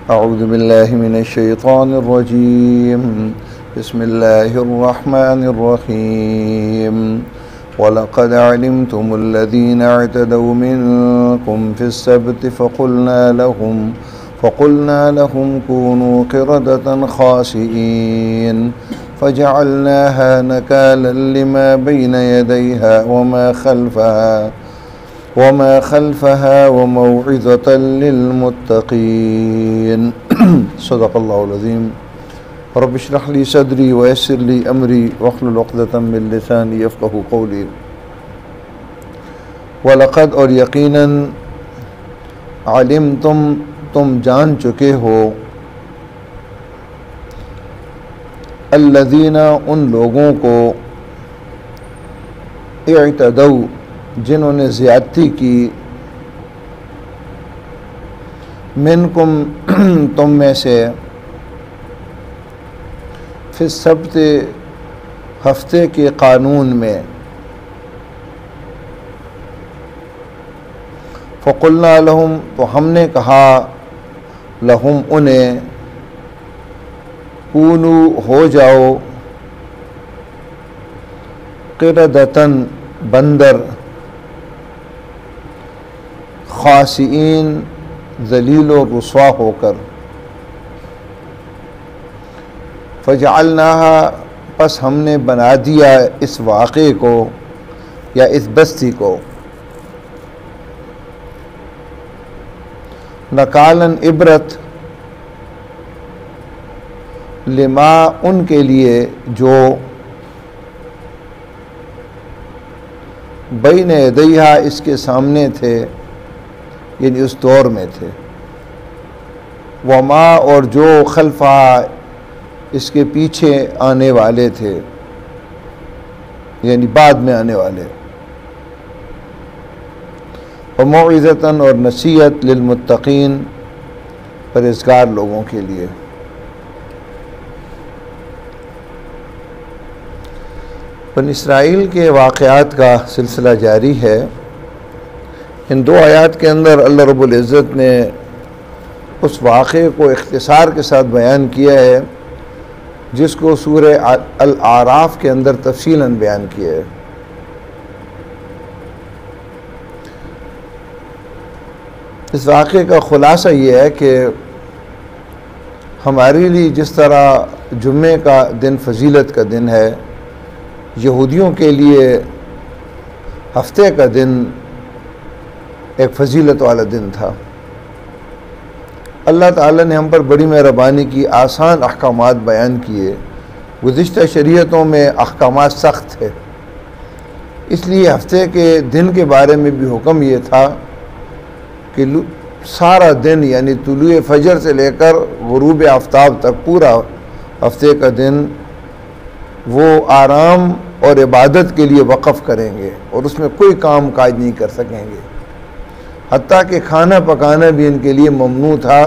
أعوذ بالله من الشيطان الرجيم بسم الله الرحمن الرحيم وَلَقَدْ عَلِمْتُمُ الَّذِينَ اعْتَدَوْا مِنْكُمْ فِي السَّبْتِ فَقُلْنَا لَهُمْ كُونُوا قِرَدَةً خَاسِئِينَ فَجَعَلْنَاهَا نَكَالًا لِمَا بَيْنَ يَدَيْهَا وَمَا خَلْفَهَا وَمَوْعِظَةً لِلْمُتَّقِينَ صدق اللہ العظیم۔ رب اشرح لي صدری ویسر لی امری واحلل عقدۃ من لسانی یفقہوا قولی۔ وَلَقَدْ اور یقیناً علمتم تم جان چکے ہو الذین ان لوگوں کو اعتدوا جنہوں نے زیادتی کی منکم تم میں سے فی السبت ہفتے کے قانون میں فقلنا لہم تو ہم نے کہا لہم انہیں کونو ہو جاؤ قردۃً بندر خاسئین ذلیل و رسوا ہو کر فجعلناها پس ہم نے بنا دیا اس واقعے کو یا اس بستی کو نکالن عبرت لما ان کے لیے جو بین یدیہا اس کے سامنے تھے یعنی اس دور میں تھے وما اور جو خلفہ اس کے پیچھے آنے والے تھے یعنی بعد میں آنے والے وموعظۃً اور نصیحت للمتقین پرہیزگار لوگوں کے لیے۔ بنی اسرائیل کے واقعات کا سلسلہ جاری ہے۔ ان دو آیات کے اندر اللہ رب العزت نے اس واقعے کو اختصار کے ساتھ بیان کیا ہے جس کو سورہ الاعراف کے اندر تفصیلاً بیان کیا ہے۔ اس واقعے کا خلاصہ یہ ہے کہ ہمارے لیے جس طرح جمعے کا دن فضیلت کا دن ہے، یہودیوں کے لیے ہفتے کا دن ایک فضیلت والا دن تھا۔ اللہ تعالیٰ نے ہم پر بڑی مہربانی کی، آسان احکامات بیان کیے۔ گزشتہ شریعتوں میں احکامات سخت تھے، اس لیے ہفتے کے دن کے بارے میں بھی حکم یہ تھا کہ سارا دن یعنی طلوع فجر سے لے کر غروب آفتاب تک پورا ہفتے کا دن وہ آرام اور عبادت کے لیے وقف کریں گے اور اس میں کوئی کام کاج نہیں کر سکیں گے، حتیٰ کہ کھانا پکانا بھی ان کے لیے ممنوع تھا،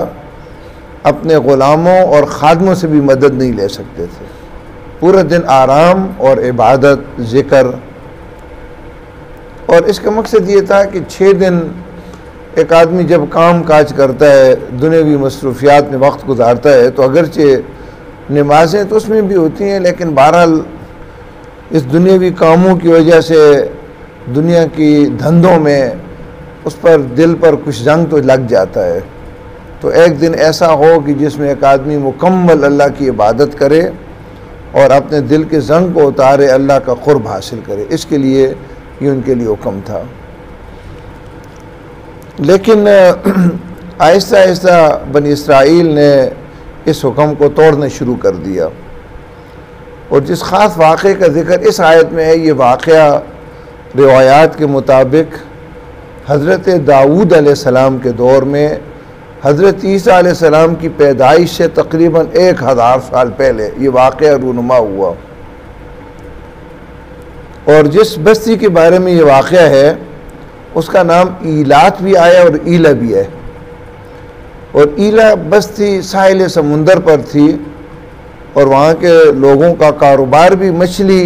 اپنے غلاموں اور خادموں سے بھی مدد نہیں لے سکتے تھے۔ پورا دن آرام اور عبادت، ذکر، اور اس کا مقصد یہ تھا کہ 6 دن ایک آدمی جب کام کاج کرتا ہے، دنیاوی مصروفیات میں وقت گزارتا ہے، تو اگرچہ نمازیں تو اس میں بھی ہوتی ہیں لیکن بہرحال اس دنیاوی کاموں کی وجہ سے دنیا کی دھندوں میں اس پر دل پر کچھ زنگ تو لگ جاتا ہے۔ تو ایک دن ایسا ہو کہ جس میں ایک آدمی مکمل اللہ کی عبادت کرے اور اپنے دل کے زنگ کو اتارے، اللہ کا قرب حاصل کرے، اس کے لیے یہ ان کے لیے حکم تھا۔ لیکن آہستہ آہستہ بنی اسرائیل نے اس حکم کو توڑنا شروع کر دیا، اور جس خاص واقعے کا ذکر اس آیت میں ہے، یہ واقعہ روایات کے مطابق حضرت داؤد علیہ السلام کے دور میں حضرت عیسیٰ علیہ السلام کی پیدائش سے تقریباً 1000 سال پہلے یہ واقعہ رونما ہوا، اور جس بستی کے بارے میں یہ واقعہ ہے اس کا نام ایلات بھی آیا اور ایلا بھی ہے۔ اور ایلا بستی ساحل سمندر پر تھی، اور وہاں کے لوگوں کا کاروبار بھی مچھلی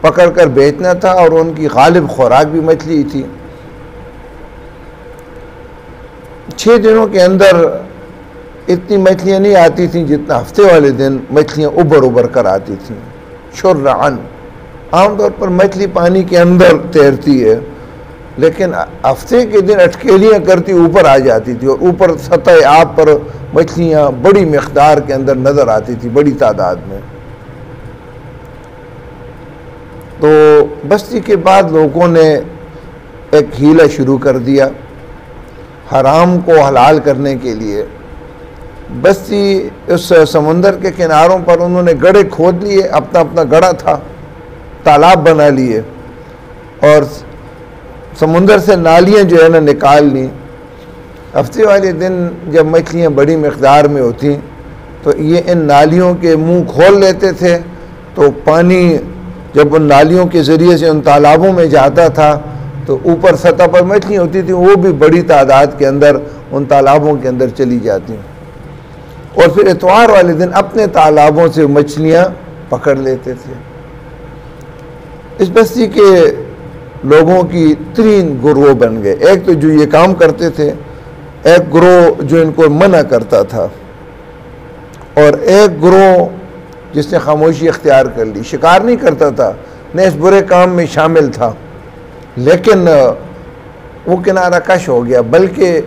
پکڑ کر بیچنا تھا، اور ان کی غالب خوراک بھی مچھلی تھی۔ 6 دنوں کے اندر اتنی مچھلیاں نہیں آتی تھیں جتنا ہفتے والے دن مچھلیاں ابھر ابھر کر آتی تھیں. شرعن، عام طور پر مچھلی پانی کے اندر تیرتی ہے، لیکن ہفتے کے دن اٹکیلیاں کرتی اوپر آ جاتی تھی، اور اوپر سطح آب پر مچھلیاں بڑی مقدار کے اندر نظر آتی تھی، بڑی تعداد میں. تو بستی کے بعد لوگوں نے ایک ہیلہ شروع کر دیا حرام کو حلال کرنے کے لیے. بستی اس سمندر کے کناروں پر انہوں نے گڑھے کھود لیے، اپنا اپنا گڑھا تھا، تالاب بنا لیے، اور سمندر سے نالیاں جو ہے نا نکال لی. ہفتے والے دن جب مچھلیاں بڑی مقدار میں ہوتیں تو یہ ان نالیوں کے منہ کھول لیتے تھے، تو پانی جب ان نالیوں کے ذریعے سے ان تالابوں میں جاتا تھا تو اوپر سطح پر مچھلیاں ہوتی تھیں، وہ بھی بڑی تعداد کے اندر ان تالابوں کے اندر چلی جاتی ہیں، اور پھر اتوار والے دن اپنے تالابوں سے مچھلیاں پکڑ لیتے تھے. اس بستی کے لوگوں کی 3 گروہ بن گئے. ایک تو جو یہ کام کرتے تھے، ایک گروہ جو ان کو منع کرتا تھا، اور ایک گروہ جس نے خاموشی اختیار کر لی. شکار نہیں کرتا تھا، نہ اس برے کام میں شامل تھا، لیکن وہ کنارہ کش ہو گیا، بلکہ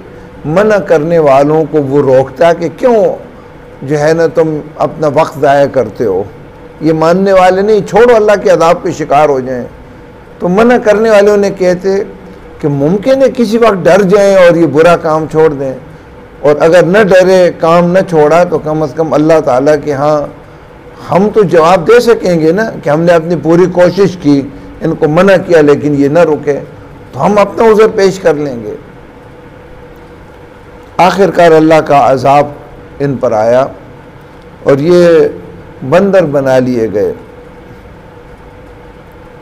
منع کرنے والوں کو وہ روکتا کہ کیوں جو ہے نا تم اپنا وقت ضائع کرتے ہو، یہ ماننے والے نہیں، چھوڑو اللہ کے عذاب کے شکار ہو جائیں. تو منع کرنے والوں نے کہتے کہ ممکن ہے کسی وقت ڈر جائیں اور یہ برا کام چھوڑ دیں، اور اگر نہ ڈرے، کام نہ چھوڑا، تو کم از کم اللہ تعالیٰ کے ہاں ہم تو جواب دے سکیں گے نا کہ ہم نے اپنی پوری کوشش کی، ان کو منع کیا لیکن یہ نہ رکے، تو ہم اپنا عذر پیش کر لیں گے. آخرکار اللہ کا عذاب ان پر آیا اور یہ بندر بنا لیے گئے.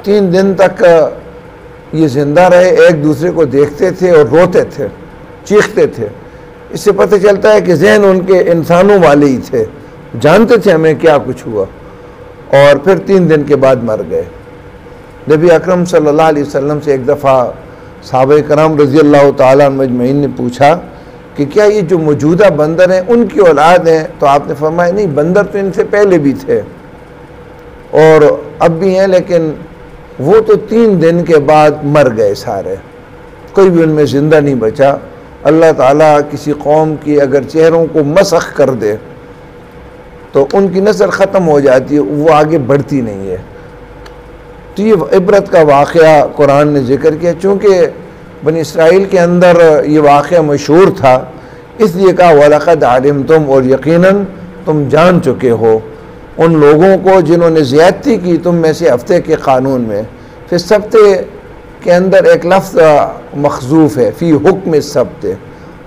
3 دن تک یہ زندہ رہے، ایک دوسرے کو دیکھتے تھے اور روتے تھے، چیختے تھے. اس سے پتہ چلتا ہے کہ ذہن ان کے انسانوں والے ہی تھے، جانتے تھے ہمیں کیا کچھ ہوا. اور پھر 3 دن کے بعد مر گئے. نبی اکرم صلی اللہ علیہ وسلم سے ایک دفعہ صحابہ کرام رضی اللہ تعالیٰ عنہ مجمعین نے پوچھا کہ کیا یہ جو موجودہ بندر ہیں ان کی اولاد ہیں؟ تو آپ نے فرمایا نہیں، بندر تو ان سے پہلے بھی تھے اور اب بھی ہیں، لیکن وہ تو 3 دن کے بعد مر گئے سارے، کوئی بھی ان میں زندہ نہیں بچا. اللہ تعالیٰ کسی قوم کی اگر چہروں کو مسخ کر دے تو ان کی نسل ختم ہو جاتی ہے، وہ آگے بڑھتی نہیں ہے. تو یہ عبرت کا واقعہ قرآن نے ذکر کیا. چونکہ بنی اسرائیل کے اندر یہ واقعہ مشہور تھا، اس لیے کہا وَلَقَدْ عَلِمْتُمْ، اور یقیناً تم جان چکے ہو ان لوگوں کو جنہوں نے زیادتی کی تم میں سے ہفتے کے قانون میں. پھر ہفتے کے اندر ایک لفظ مخذوف ہے، فی حکم السبت،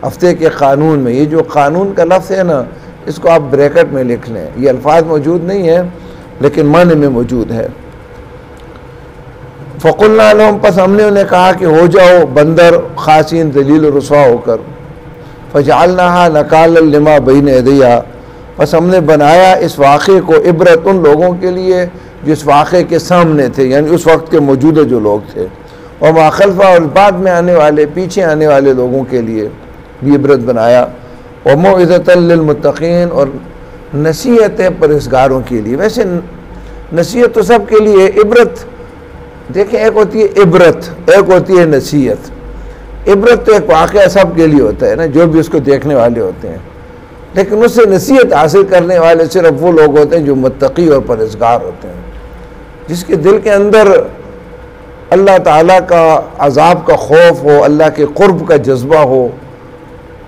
ہفتے کے قانون میں. یہ جو قانون کا لفظ ہے نا، اس کو آپ بریکٹ میں لکھ لیں، یہ الفاظ موجود نہیں ہے لیکن معنی میں موجود ہے. فَقُلْنَا لَهُمْ، پس ہم نے انہیں کہا کہ ہو جاؤ بندر خاصین ذلیل و رسوا ہو کر. فَجَعَلْنَاهَا نَكَالًا لِمَا بَيْنَ يَدَيْهَا، پس ہم نے بنایا اس واقعے کو عبرت ان لوگوں کے لیے جو اس واقعے کے سامنے تھے، یعنی اس وقت کے موجودہ جو لوگ تھے، اور ما خلفہ، اور بعد میں آنے والے، پیچھے آنے والے لوگوں کے لیے بھی عبرت بنایا. وَمَوْعِظَةً لِّلْمُتَّقِينَ، اور نصیحت ہے پرہیزگاروں کے لیے. ویسے نصیحت تو سب کے لیے، عبرت دیکھیں ایک ہوتی ہے عبرت، ایک ہوتی ہے نصیحت. عبرت تو ایک واقعہ سب کے لیے ہوتا ہے نا، جو بھی اس کو دیکھنے والے ہوتے ہیں، لیکن اس سے نصیحت حاصل کرنے والے صرف وہ لوگ ہوتے ہیں جو متقی اور پرہیزگار ہوتے ہیں، جس کے دل کے اندر اللہ تعالیٰ کا عذاب کا خوف ہو، اللہ کے قرب کا جذبہ ہو،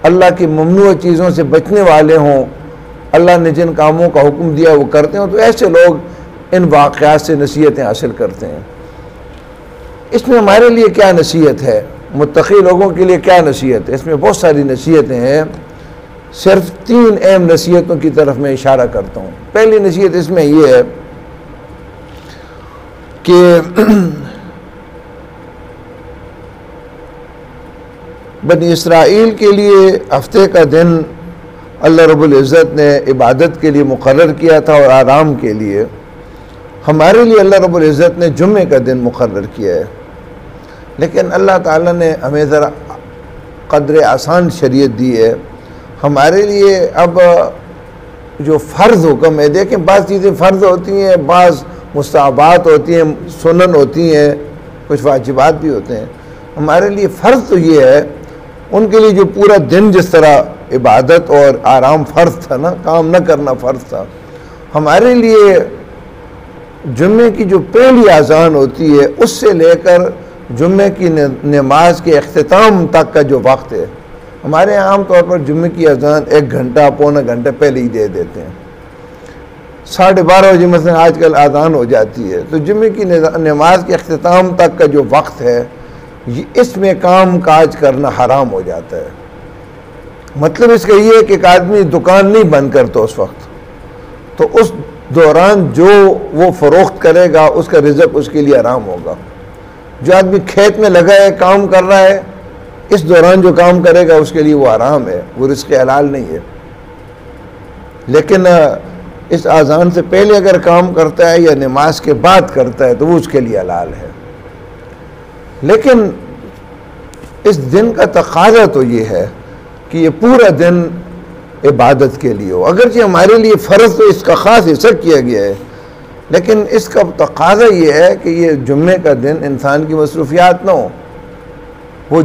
اللہ کی ممنوع چیزوں سے بچنے والے ہوں، اللہ نے جن کاموں کا حکم دیا وہ کرتے ہوں. تو ایسے لوگ ان واقعات سے نصیحتیں حاصل کرتے ہیں. اس میں ہمارے لیے کیا نصیحت ہے، متقی لوگوں کے لیے کیا نصیحت ہے؟ اس میں بہت ساری نصیحتیں ہیں، صرف 3 اہم نصیحتوں کی طرف میں اشارہ کرتا ہوں. پہلی نصیحت اس میں یہ ہے کہ بنی اسرائیل کے لیے ہفتے کا دن اللہ رب العزت نے عبادت کے لیے مقرر کیا تھا اور آرام کے لیے. ہمارے لیے اللہ رب العزت نے جمعے کا دن مقرر کیا ہے، لیکن اللہ تعالیٰ نے ہمیں ذرا قدر آسان شریعت دی ہے. ہمارے لیے اب جو فرض حکم ہے، دیکھیں بعض چیزیں فرض ہوتی ہیں، بعض مستحبات ہوتی ہیں، سنن ہوتی ہیں، کچھ واجبات بھی ہوتے ہیں. ہمارے لیے فرض تو یہ ہے، ان کے لیے جو پورا دن جس طرح عبادت اور آرام فرض تھا نا، کام نہ کرنا فرض تھا، ہمارے لیے جمعے کی جو پہلی اذان ہوتی ہے اس سے لے کر جمعے کی نماز کے اختتام تک کا جو وقت ہے، ہمارے یہاں عام طور پر جمعے کی اذان 1 گھنٹہ پونا گھنٹہ پہلے ہی دے دیتے ہیں. 12:30 بجے مثلا آج کل اذان ہو جاتی ہے، تو جمعے کی نماز کے اختتام تک کا جو وقت ہے اس میں کام کاج کرنا حرام ہو جاتا ہے. مطلب اس کا یہ ہے کہ ایک آدمی دکان نہیں بند کرتا اس وقت، تو اس دوران جو وہ فروخت کرے گا اس کا رزق اس کے لیے حرام ہوگا. جو آدمی کھیت میں لگا ہے کام کر رہا ہے، اس دوران جو کام کرے گا اس کے لیے وہ حرام ہے، وہ رزق حلال نہیں ہے. لیکن اس اذان سے پہلے اگر کام کرتا ہے یا نماز کے بعد کرتا ہے تو وہ اس کے لیے حلال ہے. لیکن اس دن کا تقاضا تو یہ ہے کہ یہ پورا دن عبادت کے لیے ہو. اگرچہ ہمارے لیے فرض تو اس کا خاص حصہ کیا گیا ہے، لیکن اس کا تقاضا یہ ہے کہ یہ جمعے کا دن انسان کی مصروفیات نہ ہو. وہ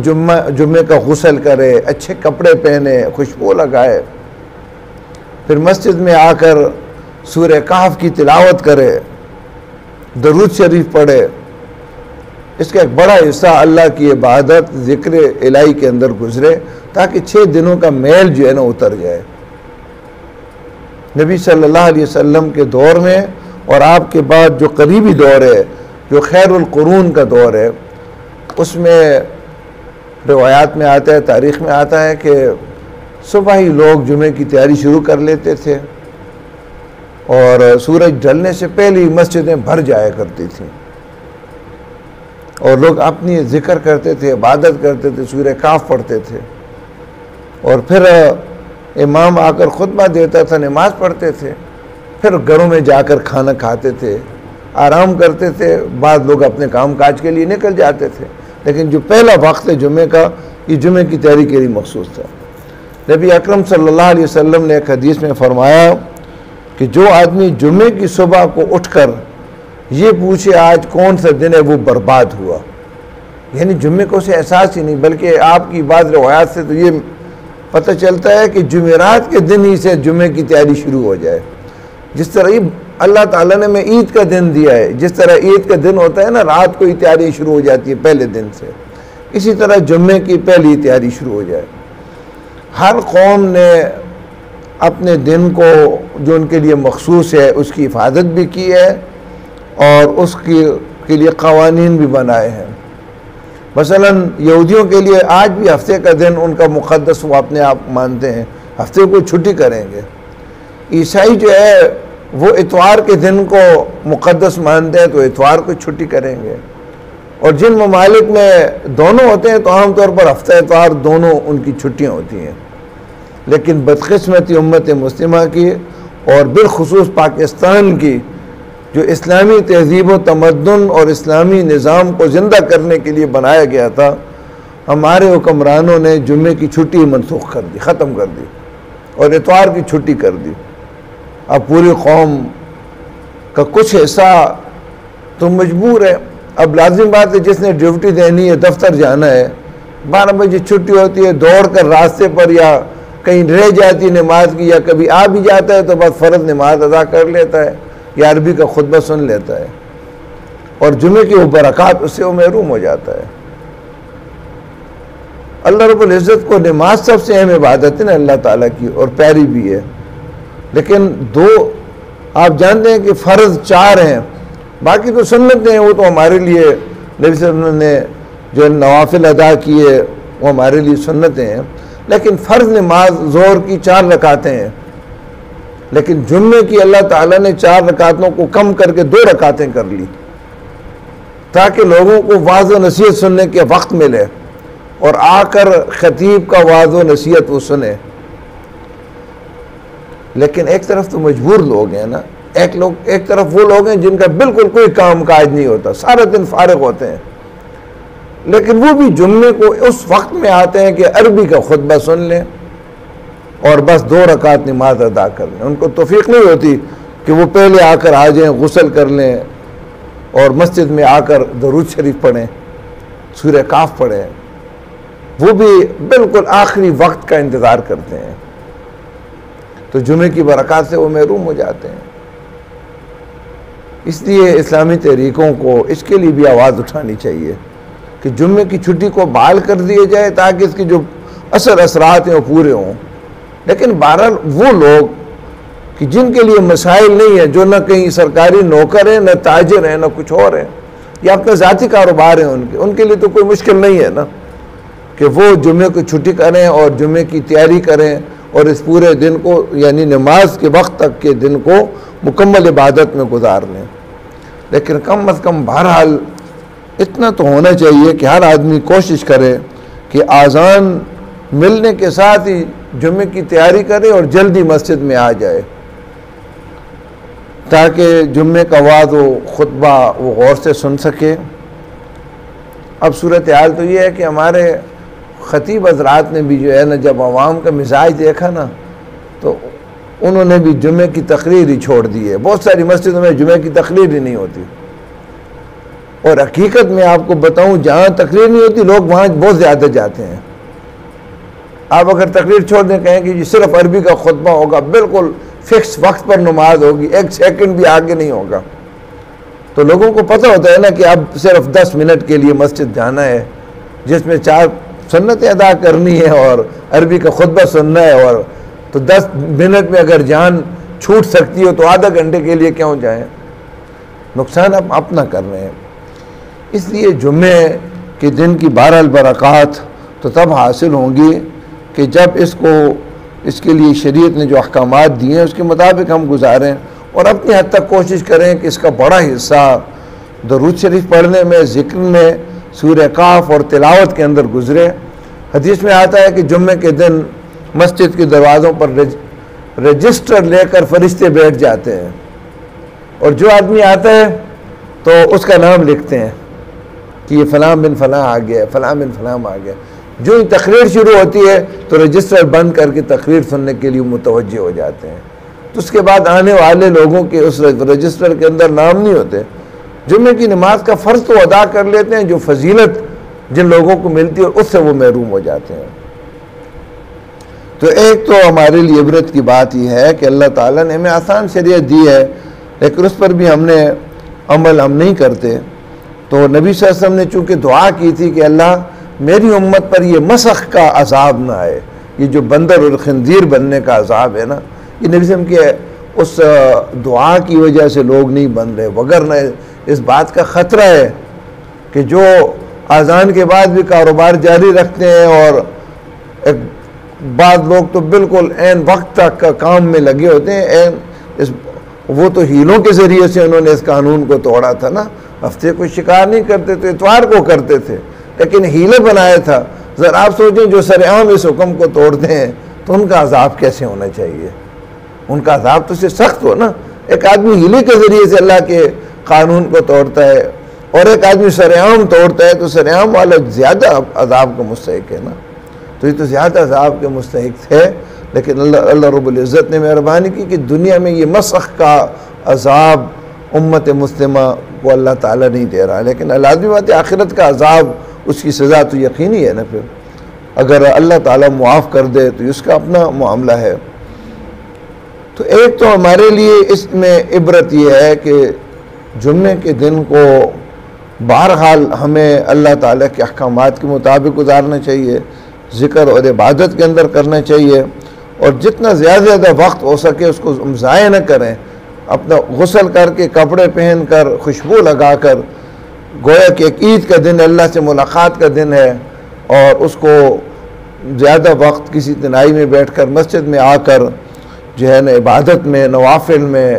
جمعے کا غسل کرے، اچھے کپڑے پہنے، خوشبو لگائے، پھر مسجد میں آ کر سورہ کہف کی تلاوت کرے، درود شریف پڑھے. اس کا ایک بڑا حصہ اللہ کی عبادت ذکر الہی کے اندر گزرے تاکہ 6 دنوں کا میل جو ہے نا اتر جائے. نبی صلی اللہ علیہ وسلم کے دور میں اور آپ کے بعد جو قریبی دور ہے، جو خیر القرون کا دور ہے، اس میں روایات میں آتا ہے، تاریخ میں آتا ہے کہ صبح ہی لوگ جمعے کی تیاری شروع کر لیتے تھے اور سورج ڈھلنے سے پہلے ہی مسجدیں بھر جایا کرتی تھیں اور لوگ اپنی ذکر کرتے تھے، عبادت کرتے تھے، سورہ کہف پڑھتے تھے. اور پھر امام آ کر خطبہ دیتا تھا، نماز پڑھتے تھے، پھر گھروں میں جا کر کھانا کھاتے تھے، آرام کرتے تھے. بعض لوگ اپنے کام کاج کے لیے نکل جاتے تھے، لیکن جو پہلا وقت ہے جمعے کا، یہ جمعے کی تیاری کے لیے مخصوص تھا. نبی اکرم صلی اللہ علیہ وسلم نے ایک حدیث میں فرمایا کہ جو آدمی جمعے کی صبح کو اٹھ کر یہ پوچھے آج کون سا دن ہے، وہ برباد ہوا. یعنی جمعے کو اسے احساس ہی نہیں، بلکہ آپ کی بعض روایات سے تو یہ پتہ چلتا ہے کہ جمعرات کے دن ہی سے جمعے کی تیاری شروع ہو جائے. جس طرح اللہ تعالیٰ نے میں عید کا دن دیا ہے، جس طرح عید کا دن ہوتا ہے نا، رات کو ہی تیاری شروع ہو جاتی ہے پہلے دن سے، اسی طرح جمعے کی پہلی تیاری شروع ہو جائے. ہر قوم نے اپنے دن کو جو ان کے لیے مخصوص ہے اس کی حفاظت بھی کی ہے اور اس کے لیے قوانین بھی بنائے ہیں. مثلا یہودیوں کے لیے آج بھی ہفتے کا دن ان کا مقدس وہ اپنے آپ مانتے ہیں، ہفتے کو چھٹی کریں گے. عیسائی جو ہے وہ اتوار کے دن کو مقدس مانتے ہیں تو اتوار کو چھٹی کریں گے. اور جن ممالک میں دونوں ہوتے ہیں تو عام طور پر ہفتہ اتوار دونوں ان کی چھٹیاں ہوتی ہیں. لیکن بدقسمتی امت مسلمہ کی اور بالخصوص پاکستان کی جو اسلامی تہذیب و تمدن اور اسلامی نظام کو زندہ کرنے کے لیے بنایا گیا تھا، ہمارے حکمرانوں نے جمعے کی چھٹی منسوخ کر دی، ختم کر دی اور اتوار کی چھٹی کر دی. اب پوری قوم کا کچھ حصہ تو مجبور ہے. اب لازم بات ہے جس نے ڈیوٹی دینی ہے، دفتر جانا ہے، 12 بجے چھٹی ہوتی ہے، دوڑ کر راستے پر یا کہیں رہ جاتی نماز کی یا کبھی آ بھی جاتا ہے تو بس فرض نماز ادا کر لیتا ہے یا عربی کا خطبہ سن لیتا ہے اور جمعے کی وہ برکات اس سے وہ محروم ہو جاتا ہے. اللہ رب العزت کو نماز سب سے اہم عبادت ہے نا اللہ تعالیٰ کی، اور پیاری بھی ہے. لیکن آپ جانتے ہیں کہ فرض 4 ہیں، باقی تو سنتیں ہیں، وہ تو ہمارے لیے نبی صلی اللہ علیہ وسلم نے جو نوافل ادا کیے وہ ہمارے لیے سنتیں ہیں. لیکن فرض نماز ظہر کی 4 رکعتیں ہیں، لیکن جمعے کی اللہ تعالیٰ نے 4 رکعتوں کو کم کر کے 2 رکعتیں کر لی تاکہ لوگوں کو واعظ و نصیحت سننے کے وقت ملے اور آ کر خطیب کا واعظ و نصیحت وہ سنے. لیکن ایک طرف تو مجبور لوگ ہیں نا، ایک طرف وہ لوگ ہیں جن کا بالکل کوئی کام کاج نہیں ہوتا، سارا دن فارغ ہوتے ہیں، لیکن وہ بھی جمعے کو اس وقت میں آتے ہیں کہ عربی کا خطبہ سن لیں اور بس 2 رکعت نماز ادا کر لیں. ان کو توفیق نہیں ہوتی کہ وہ پہلے آ کر آ جائیں, غسل کر لیں اور مسجد میں آ کر درود شریف پڑھیں, سورہ کاف پڑھیں. وہ بھی بالکل آخری وقت کا انتظار کرتے ہیں, تو جمعے کی برکات سے وہ محروم ہو جاتے ہیں. اس لیے اسلامی تحریکوں کو اس کے لیے بھی آواز اٹھانی چاہیے کہ جمعے کی چھٹی کو بحال کر دیے جائے تاکہ اس کی جو اثرات ہیں وہ پورے ہوں. لیکن بہرحال وہ لوگ کہ جن کے لیے مسائل نہیں ہیں, جو نہ کہیں سرکاری نوکر ہیں, نہ تاجر ہیں, نہ کچھ اور ہیں, یا اپنا ذاتی کاروبار ہیں ان کے لیے تو کوئی مشکل نہیں ہے نا کہ وہ جمعے کو چھٹی کریں اور جمعے کی تیاری کریں اور اس پورے دن کو یعنی نماز کے وقت تک کے دن کو مکمل عبادت میں گزار لیں. لیکن کم از کم بہرحال اتنا تو ہونا چاہیے کہ ہر آدمی کوشش کرے کہ اذان ملنے کے ساتھ ہی جمعے کی تیاری کرے اور جلدی مسجد میں آ جائے تاکہ جمعے کا وعظ و خطبہ وہ غور سے سن سکے. اب صورتحال تو یہ ہے کہ ہمارے خطیب حضرات نے بھی جو ہے نا جب عوام کا مزاج دیکھا نا تو انہوں نے بھی جمعے کی تقریر ہی چھوڑ دی ہے. بہت ساری مسجدوں میں جمعے کی تقریر ہی نہیں ہوتی, اور حقیقت میں آپ کو بتاؤں جہاں تقریر نہیں ہوتی لوگ وہاں بہت زیادہ جاتے ہیں. آپ اگر تقریر چھوڑ دیں کہیں کہ صرف عربی کا خطبہ ہوگا, بالکل فکس وقت پر نماز ہوگی, 1 سیکنڈ بھی آگے نہیں ہوگا, تو لوگوں کو پتہ ہوتا ہے نا کہ اب صرف 10 منٹ کے لیے مسجد جانا ہے جس میں 4 سنتیں ادا کرنی ہے اور عربی کا خطبہ سننا ہے, اور تو 10 منٹ میں اگر جان چھوٹ سکتی ہو تو آدھا گھنٹے کے لیے کیوں جائیں, نقصان آپ اپنا کر رہے ہیں. اس لیے جمعے کے دن کی بہرحال برکات تو تب حاصل ہوں گی کہ جب اس کے لیے شریعت نے جو احکامات دیے ہیں اس کے مطابق ہم گزاریں اور اپنی حد تک کوشش کریں کہ اس کا بڑا حصہ درود شریف پڑھنے میں, ذکر میں, سورہ کاف اور تلاوت کے اندر گزرے. حدیث میں آتا ہے کہ جمعے کے دن مسجد کے دروازوں پر رجسٹر لے کر فرشتے بیٹھ جاتے ہیں اور جو آدمی آتا ہے تو اس کا نام لکھتے ہیں کہ یہ فلاں بن فلاں آ گیا, فلاں بن فلاں آ گیا. جو ہی تقریر شروع ہوتی ہے تو رجسٹر بند کر کے تقریر سننے کے لیے متوجہ ہو جاتے ہیں. تو اس کے بعد آنے والے لوگوں کے اس رجسٹر کے اندر نام نہیں ہوتے. جمعے کی نماز کا فرض تو ادا کر لیتے ہیں, جو فضیلت جن لوگوں کو ملتی ہے اس سے وہ محروم ہو جاتے ہیں. تو ایک تو ہمارے لیے عبرت کی بات یہ ہے کہ اللہ تعالیٰ نے ہمیں آسان شریعت دی ہے لیکن اس پر بھی ہم نہیں کرتے. تو نبی صلی اللہ علیہ وسلم نے چونکہ دعا کی تھی کہ اللہ میری امت پر یہ مسخ کا عذاب نہ آئے, یہ جو بندر اور خنزیر بننے کا عذاب ہے نا, یہ نبی صلی اللہ علیہ وسلم کے اس دعا کی وجہ سے لوگ نہیں بن رہے, وگرنہ اس بات کا خطرہ ہے کہ جو اذان کے بعد بھی کاروبار جاری رکھتے ہیں اور بعض لوگ تو بالکل عین وقت تک کا کام میں لگے ہوتے ہیں. وہ تو ہیلوں کے ذریعے سے انہوں نے اس قانون کو توڑا تھا نا, ہفتے کو شکار نہیں کرتے تھے, اتوار کو کرتے تھے, لیکن ہیلے بنایا تھا. ذرا آپ سوچیں جو سرعام اس حکم کو توڑتے ہیں تو ان کا عذاب کیسے ہونا چاہیے, ان کا عذاب تو سخت ہو نا. ایک آدمی ہیلے کے ذریعے سے اللہ کے قانون کو توڑتا ہے اور ایک آدمی سرعام توڑتا ہے, تو سرعام والا زیادہ عذاب کا مستحق ہے نا. تو یہ تو زیادہ عذاب کے مستحق تھے, لیکن اللہ رب العزت نے مہربانی کی کہ دنیا میں یہ مسخ کا عذاب امت مسلمہ کو اللہ تعالیٰ نہیں دے رہا. لیکن لازمی بات ہے آخرت کا عذاب, اس کی سزا تو یقینی ہے نا. پھر اگر اللہ تعالیٰ معاف کر دے تو اس کا اپنا معاملہ ہے. تو ایک تو ہمارے لیے اس میں عبرت یہ ہے کہ جمعے کے دن کو بہرحال ہمیں اللہ تعالیٰ کے احکامات کے مطابق گزارنا چاہیے, ذکر اور عبادت کے اندر کرنا چاہیے, اور جتنا زیادہ وقت ہو سکے اس کو ضائع نہ کریں. اپنا غسل کر کے, کپڑے پہن کر, خوشبو لگا کر, گویا کہ ایک عید کا دن, اللہ سے ملاقات کا دن ہے, اور اس کو زیادہ وقت کسی تنہائی میں بیٹھ کر مسجد میں آ کر جو ہے نا عبادت میں, نوافل میں,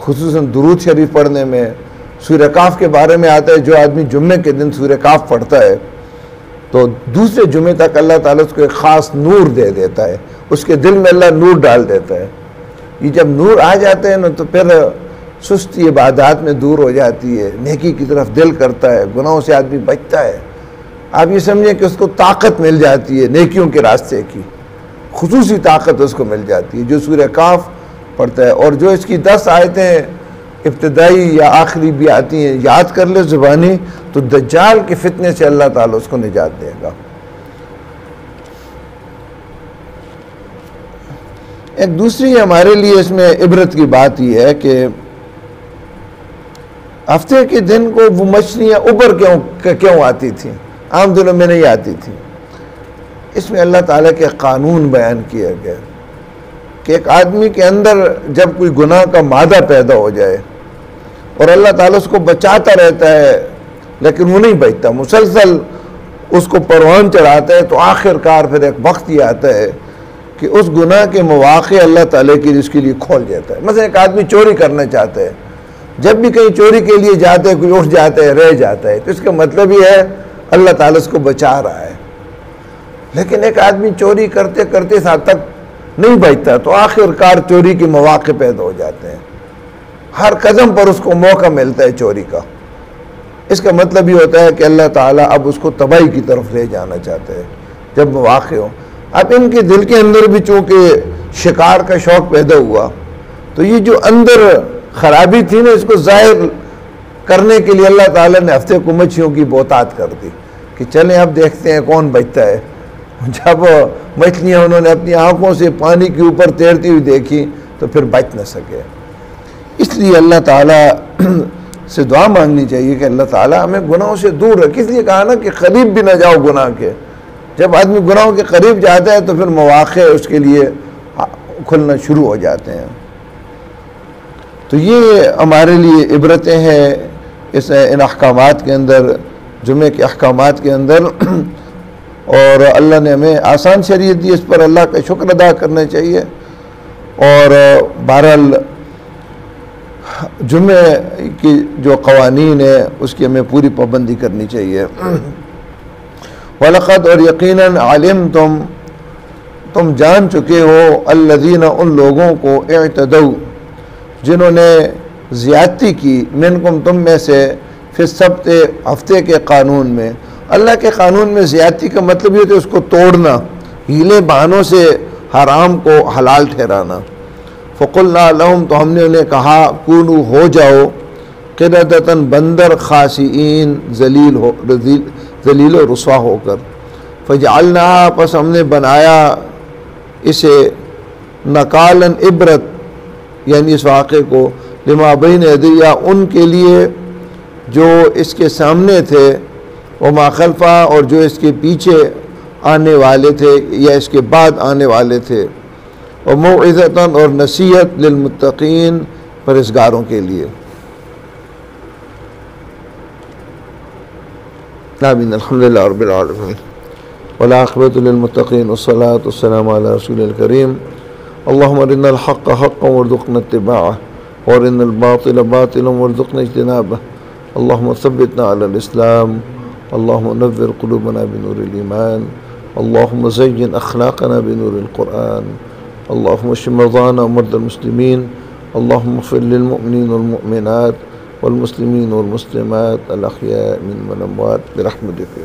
خصوصاً درود شریف پڑھنے میں. سورہ کاف کے بارے میں آتا ہے جو آدمی جمعے کے دن سورہ کاف پڑھتا ہے تو دوسرے جمعے تک اللہ تعالیٰ اس کو ایک خاص نور دے دیتا ہے, اس کے دل میں اللہ نور ڈال دیتا ہے. یہ جب نور آ جاتے ہیں نا تو پھر سستی عبادات میں دور ہو جاتی ہے, نیکی کی طرف دل کرتا ہے, گناہوں سے آدمی بچتا ہے. آپ یہ سمجھیں کہ اس کو طاقت مل جاتی ہے نیکیوں کے راستے کی. خصوصی طاقت اس کو مل جاتی ہے جو سورہ کاف پڑھتا ہے، اور جو اس کی 10 آیتیں ابتدائی یا آخری بھی آتی ہیں یاد کر لے زبانی، تو دجال کے فتنے سے اللہ تعالیٰ اس کو نجات دے گا۔ ایک دوسری ہمارے لیے اس میں عبرت کی بات یہ ہے کہ ہفتے کے دن کو وہ مچھلیاں اوپر کیوں آتی تھیں، عام دنوں میں نہیں آتی تھیں۔ اس میں اللہ تعالیٰ کے قانون بیان کیا گیا کہ ایک آدمی کے اندر جب کوئی گناہ کا مادہ پیدا ہو جائے اور اللہ تعالیٰ اس کو بچاتا رہتا ہے لیکن وہ نہیں بچتا، مسلسل اس کو پروان چڑھاتا ہے، تو آخر کار پھر ایک وقت یہ آتا ہے کہ اس گناہ کے مواقع اللہ تعالیٰ کی اس کے لیے کھول جاتا ہے۔ مثلا ایک آدمی چوری کرنا چاہتا ہے، جب بھی کہیں چوری کے لیے جاتا ہے کوئی اٹھ جاتا ہے، رہ جاتا ہے، تو اس کا مطلب یہ ہے اللہ تعالیٰ اس کو بچا رہا ہے۔ لیکن ایک آدمی چوری کرتے کرتے اس حد تک نہیں بچتا، تو آخر کار چوری کے مواقع پیدا ہو جاتے ہیں، ہر قدم پر اس کو موقع ملتا ہے چوری کا۔ اس کا مطلب یہ ہوتا ہے کہ اللہ تعالیٰ اب اس کو تباہی کی طرف لے جانا چاہتا ہے جب مواقع ہو۔ اب ان کے دل کے اندر بھی چونکہ شکار کا شوق پیدا ہوا، تو یہ جو اندر خرابی تھی نا، اس کو ظاہر کرنے کے لیے اللہ تعالیٰ نے ہفتے کو مچھلیوں کی بہتات کر دی کہ چلیں اب دیکھتے ہیں کون بچتا ہے۔ جب مچھلیاں انہوں نے اپنی آنکھوں سے پانی کے اوپر تیرتی ہوئی دیکھی تو پھر بچ نہ سکے۔ اس لیے اللہ تعالیٰ سے دعا مانگنی چاہیے کہ اللہ تعالیٰ ہمیں گناہوں سے دور رکھے۔ اس لیے کہا نا کہ قریب بھی نہ جاؤ گناہ کے۔ جب آدمی گناہوں کے قریب جاتا ہے تو پھر مواقع اس کے لیے کھلنا شروع ہو جاتے ہیں۔ تو یہ ہمارے لیے عبرتیں ہیں ان احکامات کے اندر، جمعے کے احکامات کے اندر، اور اللہ نے ہمیں آسان شریعت دی، اس پر اللہ کا شکر ادا کرنا چاہیے۔ اور بہرحال جمعے کی جو قوانین ہیں اس کی ہمیں پوری پابندی کرنی چاہیے۔ وَلَقَدْ اور یقیناً عَلِمْتُمْ تم جان چکے ہو الذین ان لوگوں کو اعتدوا جنہوں نے زیادتی کی منکم تم میں سے فی السبت ہفتے کے قانون میں۔ اللہ کے قانون میں زیادتی کا مطلب یہ ہوتا ہے اس کو توڑنا، ہیلے بہانوں سے حرام کو حلال ٹھہرانا۔ فقلنا لہم تو ہم نے انہیں کہا کونوا ہو جاؤ قردۃ بندر خاسئین ذلیل و رسوا ہو کر۔ فجعلناها پس ہم نے بنایا اسے نکالا عبرت، یعنی اس واقعے کو لما بین یدیہ ان کے لیے جو اس کے سامنے تھے، وما خلفہ اور جو اس کے پیچھے آنے والے تھے یا اس کے بعد آنے والے تھے، وموعظۃ اور نصیحت للمتقین پرہیزگاروں کے لیے۔ آمین۔ الحمدللہ رب العالمین والعاقبۃ للمتقین والصلاۃ والسلام علی رسول الکریم۔ اللہم ارنا الحق حقا وارزقنا اتباعہ وارنا الباطل باطلا وارزقنا اجتنابہ۔ اللہم ثبتنا علی الاسلام، اللہم نور قلوبنا بنور الایمان، اللہم زین اخلاقنا بنور القرآن، اللہم اشف مرضانا ومرضى المسلمین، اللہم اغفر للمؤمنین والمؤمنات والمسلمین والمسلمات الاحیاء منهم والاموات برحمتک۔